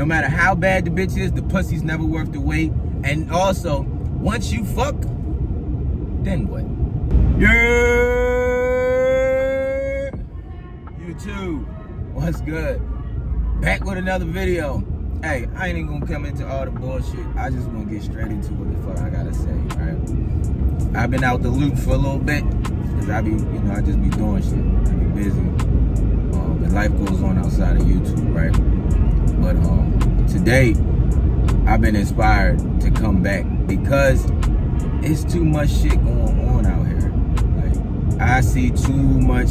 No matter how bad the bitch is, the pussy's never worth the wait. And also, once you fuck, then what? Yeah! YouTube, what's good? Back with another video. Hey, I ain't even gonna come into all the bullshit. I just wanna get straight into what the fuck I gotta say, right? I've been out the loop for a little bit, cause I be, I just be doing shit. I be busy. And life goes on outside of YouTube, right? But today, I've been inspired to come back because it's too much shit going on out here. Like, I see too much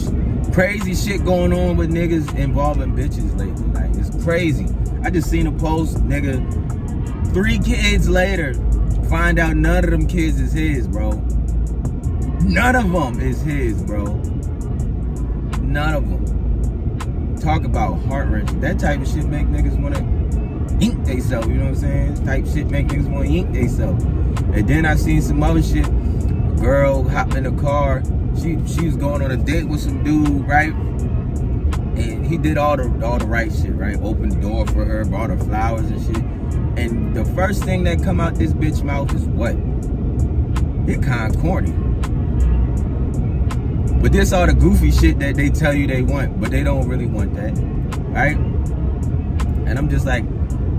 crazy shit going on with niggas involving bitches lately. Like, it's crazy. I just seen a post, nigga, 3 kids later, find out none of them kids is his, bro. None of them is his, bro. None of them. Talk about heart-wrenching. That type of shit make niggas wanna ink they self, you know what I'm saying? This type of shit make niggas wanna ink they self. And then I seen some other shit. A girl hopped in a car. She was going on a date with some dude, right? And he did all the right shit, right? Opened the door for her, brought her flowers and shit. And the first thing that come out this bitch mouth is what? It kinda corny. But this all the goofy shit that they tell you they want, but they don't really want that, right? And I'm just like,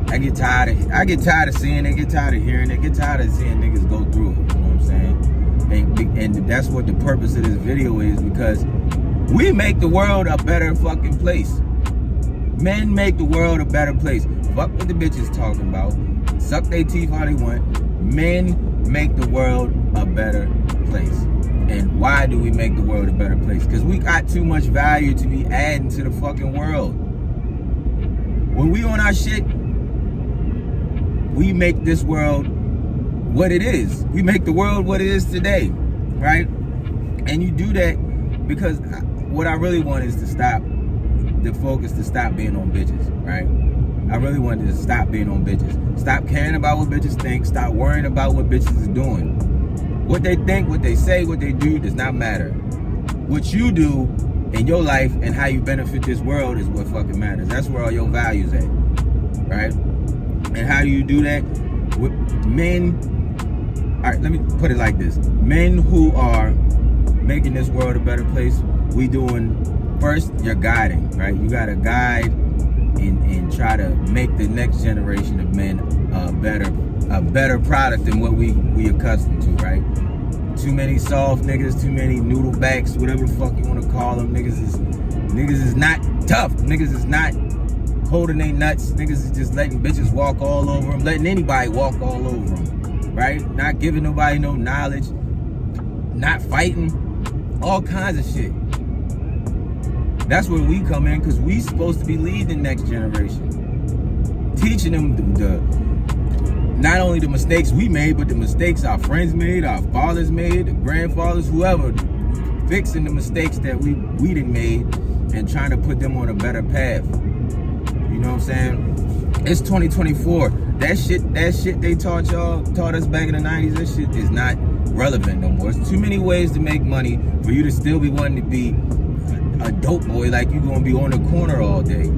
I get tired of seeing it, get tired of hearing it, get tired of seeing niggas go through it, you know what I'm saying? And that's what the purpose of this video is, because we make the world a better fucking place. Men make the world a better place. Fuck what the bitches talking about. Suck their teeth how they want. Men make the world a better place. And why do we make the world a better place? Because we got too much value to be adding to the fucking world. When we on our shit, we make this world what it is. We make the world what it is today, right? And you do that because what I really want is to stop being on bitches, right? I really wanted to stop being on bitches. Stop caring about what bitches think. Stop worrying about what bitches is doing. What they think, what they say, what they do does not matter. What you do in your life and how you benefit this world is what fucking matters. That's where all your values at, right? And how do you do that? With men, all right, let me put it like this. Men who are making this world a better place, we doing, first, you're guiding, right? You gotta guide and try to make the next generation of men a better product than what we accustomed to, right? Too many soft niggas, too many noodle backs, whatever the fuck you want to call them. Niggas is not tough. Niggas is not holding their nuts. Niggas is just letting bitches walk all over them, letting anybody walk all over them, right? Not giving nobody no knowledge, not fighting, all kinds of shit. That's where we come in, because we supposed to be leading the next generation. Teaching them not only the mistakes we made, but the mistakes our friends made, our fathers made, the grandfathers, whoever, fixing the mistakes that we done made and trying to put them on a better path. You know what I'm saying? It's 2024. That shit they taught us back in the 90s, that shit is not relevant no more. It's too many ways to make money for you to still be wanting to be a dope boy, like you gonna be on the corner all day.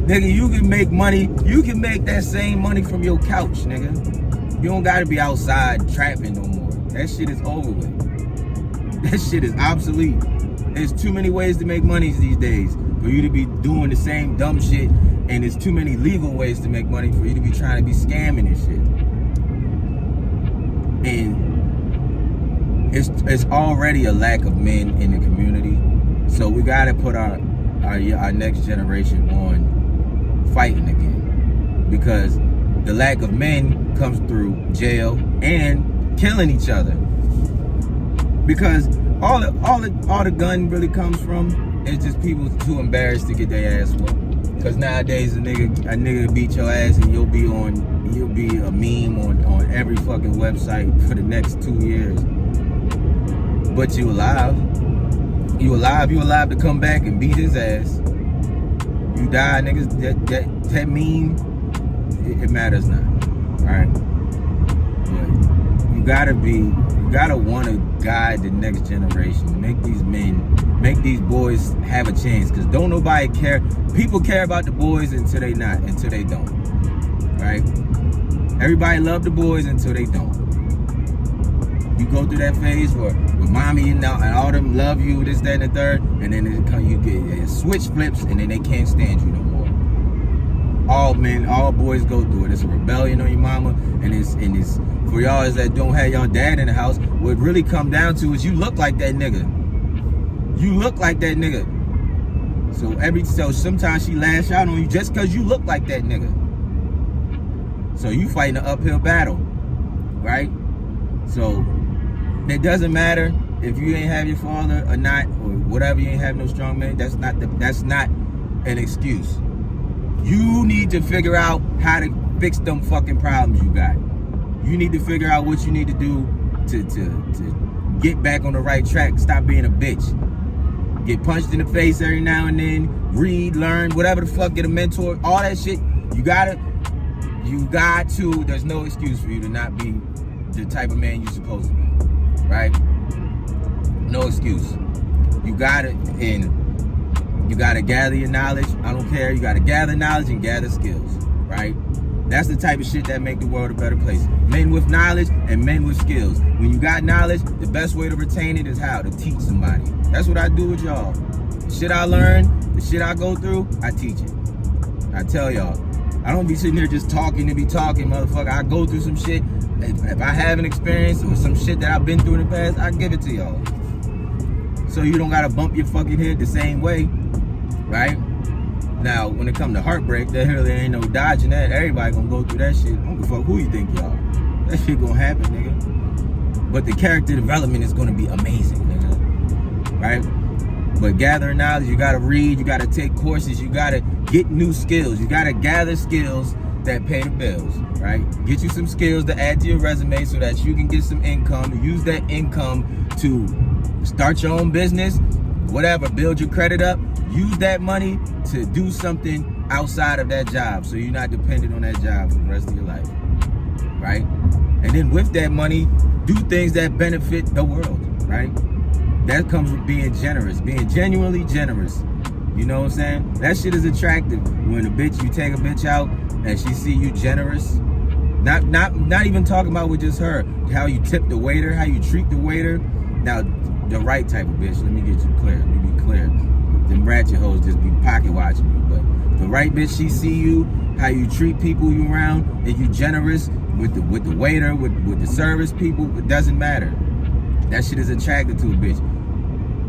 Nigga, you can make money. You can make that same money from your couch, nigga. You don't gotta be outside trapping no more. That shit is over with. That shit is obsolete. There's too many ways to make money these days for you to be doing the same dumb shit, and there's too many legal ways to make money for you to be trying to be scamming and shit. And it's already a lack of men in the community. So we gotta put our next generation on fighting again, because the lack of men comes through jail and killing each other. Because all the gun really comes from is just people too embarrassed to get their ass whooped. Because nowadays a nigga beat your ass and you'll be a meme on every fucking website for the next 2 years. But you alive. You alive to come back and beat his ass. You die, niggas. That meme, it matters not. Alright? But you gotta want to guide the next generation. Make these boys have a chance. Because don't nobody care. People care about the boys until they don't. right? Everybody love the boys until they don't. You go through that phase where mommy and all them love you, this, that, and the third, and then you get switch flips, and then they can't stand you no more. All men, all boys go through it. It's a rebellion on your mama, and it's for y'all that don't have y'all dad in the house. What it really come down to is you look like that nigga. You look like that nigga. So sometimes she lash out on you just because you look like that nigga. So you fighting an uphill battle, right? So it doesn't matter if you ain't have your father or not, or whatever, you ain't have no strong man. That's not an excuse. You need to figure out how to fix them fucking problems you got. You need to figure out what you need to do to get back on the right track. Stop being a bitch. Get punched in the face every now and then. Read, learn, whatever the fuck. Get a mentor. All that shit. You got to. There's no excuse for you to not be the type of man you're supposed to be. Right? No excuse. You got it, and you got to gather your knowledge. I don't care. You got to gather knowledge and gather skills. Right? That's the type of shit that make the world a better place. Men with knowledge and men with skills. When you got knowledge, the best way to retain it is how? To teach somebody. That's what I do with y'all. The shit I learn, the shit I go through, I teach it. I tell y'all. I don't be sitting here just talking to be talking, motherfucker. I go through some shit. If I have an experience or some shit that I've been through in the past, I give it to y'all. So you don't gotta bump your fucking head the same way, right? Now, when it comes to heartbreak, there really ain't no dodging that. Everybody gonna go through that shit. I don't give a fuck who you think y'all. That shit gonna happen, nigga. But the character development is gonna be amazing, nigga. Right? But gathering knowledge, you gotta read, you gotta take courses, you gotta get new skills. You gotta gather skills that pay the bills, right? Get you some skills to add to your resume so that you can get some income. Use that income to start your own business, whatever, build your credit up. Use that money to do something outside of that job so you're not dependent on that job for the rest of your life, right? And then with that money, do things that benefit the world, right? That comes with being generous, being genuinely generous. You know what I'm saying? That shit is attractive when you take a bitch out and she see you generous. Not even talking about with just her, how you tip the waiter, how you treat the waiter. Now, the right type of bitch, let me get you clear, let me be clear. Them ratchet hoes just be pocket watching you, but the right bitch, she see you, how you treat people you around, and you generous with the waiter, with the service people, it doesn't matter. That shit is attractive to a bitch.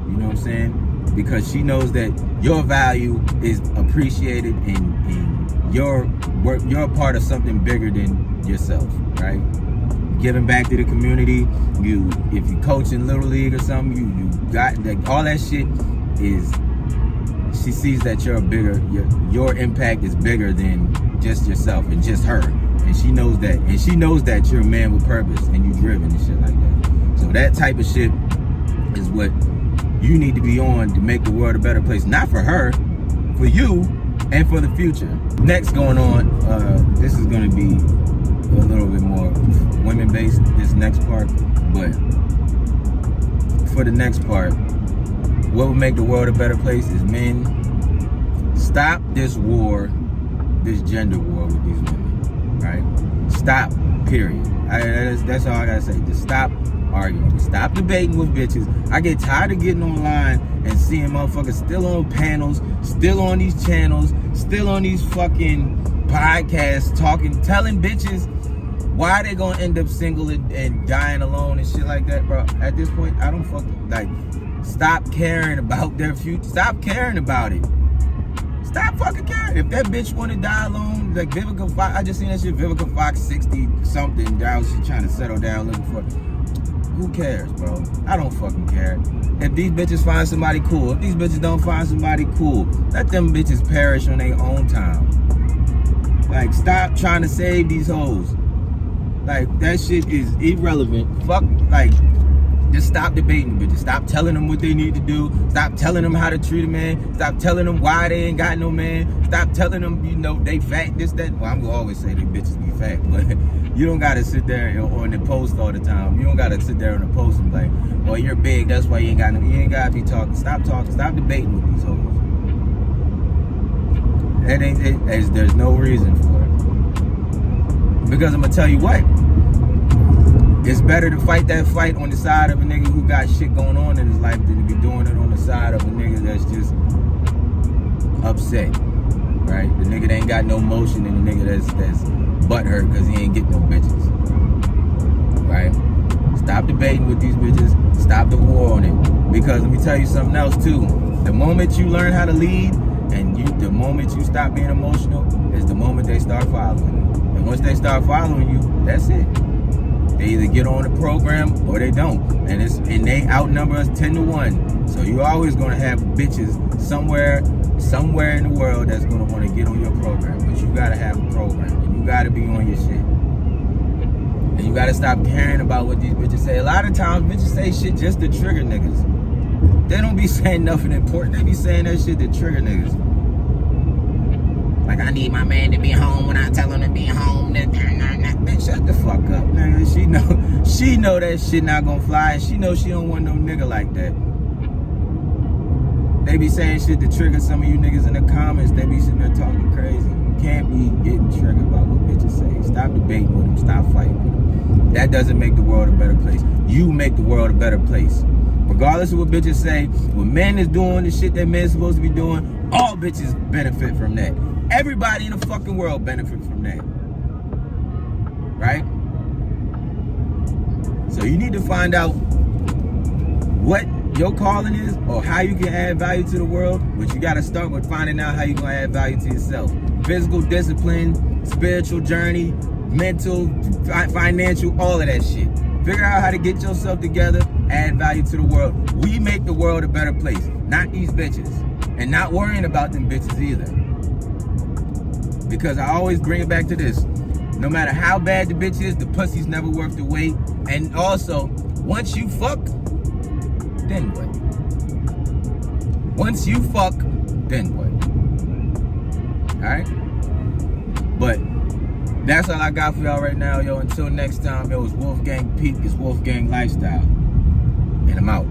You know what I'm saying? Because she knows that your value is appreciated and you're part of something bigger than yourself, right? Giving back to the community. If you coach in Little League or something, you got like all that shit is. She sees that your impact is bigger than just yourself and just her, and she knows that. And she knows that you're a man with purpose and you're driven and shit like that. So that type of shit is what you need to be on to make the world a better place. Not for her, for you, and for the future. Next going on, this is going to be a little bit more women-based, this next part. But for the next part, what will make the world a better place is men stop this war, this gender war with these women, right? Stop, period. That's all I gotta say. Just stop arguing. Stop debating with bitches. I get tired of getting online and seeing motherfuckers still on panels, still on these channels, still on these fucking podcasts telling bitches why they gonna end up single and dying alone and shit like that, bro. At this point, I don't fucking, like, stop caring about their future. Stop caring about it. Stop fucking caring. If that bitch wanna die alone, like Vivica Fox, I just seen that shit, Vivica Fox 60 something, now she's trying to settle down looking for, who cares, bro? I don't fucking care. If these bitches find somebody cool, if these bitches don't find somebody cool, let them bitches perish on their own time. Like, stop trying to save these hoes. Like, that shit is irrelevant. Fuck, like, just stop debating bitches. Stop telling them what they need to do. Stop telling them how to treat a man. Stop telling them why they ain't got no man. Stop telling them, you know, they fat, this, that. Well, I'm gonna always say they bitches be fat, but you don't gotta sit there on the post all the time. You don't gotta sit there on the post and be like, well, you're big, that's why you ain't got no, you ain't gotta be talking. Stop talking, stop debating with these hoes. There's no reason for it. Because I'm gonna tell you what, it's better to fight that fight on the side of a nigga who got shit going on in his life than to be doing it on the side of a nigga that's just upset, right? The nigga that ain't got no motion and the nigga that's butthurt because he ain't getting no bitches, right? Stop debating with these bitches. Stop the war on it. Because let me tell you something else too. The moment you learn how to lead and the moment you stop being emotional is the moment they start following you. And once they start following you, that's it. They either get on the program or they don't. And they outnumber us 10-1. So you're always gonna have bitches somewhere in the world that's gonna want to get on your program. But you gotta have a program and you gotta be on your shit. And you gotta stop caring about what these bitches say. A lot of times bitches say shit just to trigger niggas. They don't be saying nothing important. They be saying that shit to trigger niggas. Like, I need my man to be home when I tell him to be home. Bitch, shut the fuck up, nigga. She know that shit not gonna fly, and she know she don't want no nigga like that. They be saying shit to trigger some of you niggas in the comments. They be sitting there talking crazy. You can't be getting triggered by what bitches say. Stop debating with them. Stop fighting with them. That doesn't make the world a better place. You make the world a better place. Regardless of what bitches say, when men is doing the shit that men's supposed to be doing, all bitches benefit from that. Everybody in the fucking world benefit from that. Right? So you need to find out what your calling is or how you can add value to the world, but you got to start with finding out how you're going to add value to yourself. Physical discipline, spiritual journey, mental, financial, all of that shit. Figure out how to get yourself together, add value to the world. We make the world a better place, not these bitches. And not worrying about them bitches either. Because I always bring it back to this. No matter how bad the bitch is, the pussy's never worth the wait. And also, once you fuck, then what? Once you fuck, then what? Alright? But that's all I got for y'all right now, yo. Until next time, yo, it's Wolfgang Peak, it's Wolfgang Lifestyle. And I'm out.